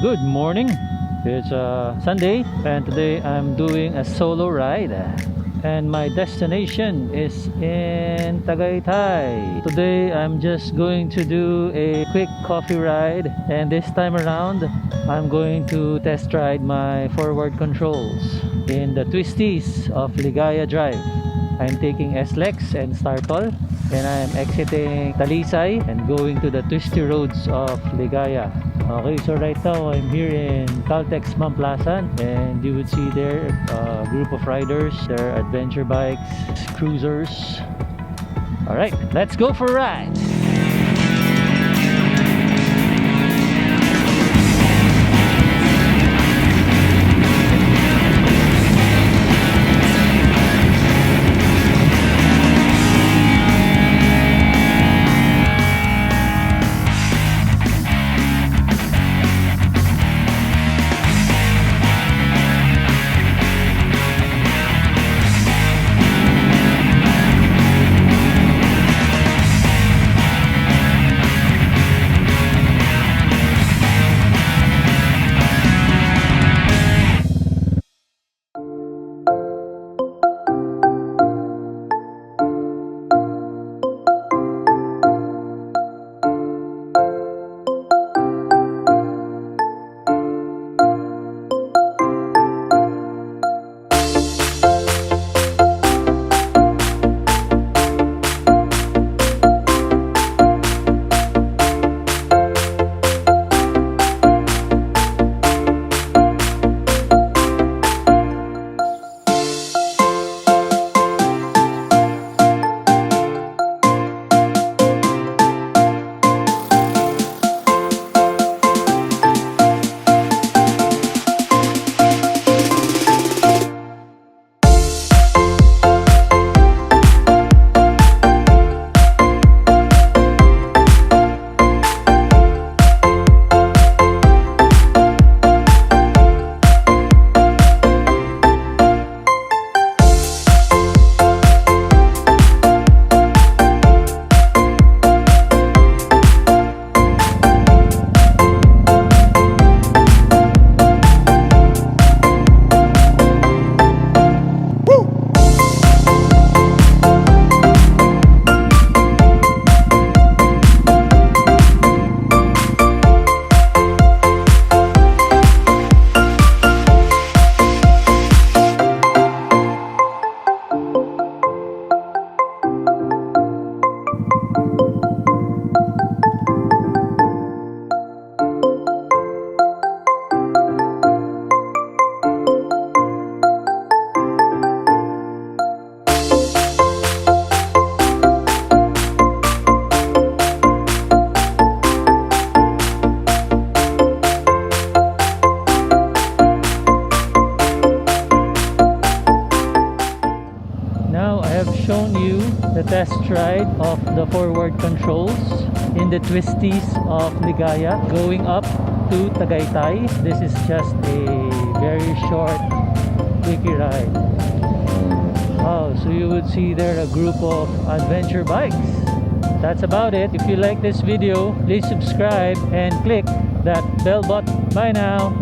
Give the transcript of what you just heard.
Good morning. It's Sunday and today I'm doing a solo ride and my destination is in Tagaytay. Today I'm just going to do a quick coffee ride, and this time around I'm going to test ride my forward controls in the twisties of Ligaya Drive. I'm taking SLEX and Startol, and I'm exiting Talisay and going to the twisty roads of Ligaya. Okay, so right now I'm here in Caltex Mamplasan, and you would see there a group of riders, their adventure bikes, cruisers. Alright, let's go for a ride! Shown you the test ride of the forward controls in the twisties of Ligaya going up to Tagaytay. This is just a very short quickie ride. Oh, so you would see there a group of adventure bikes. That's about it. If you like this video, please subscribe and click that bell button. Bye now.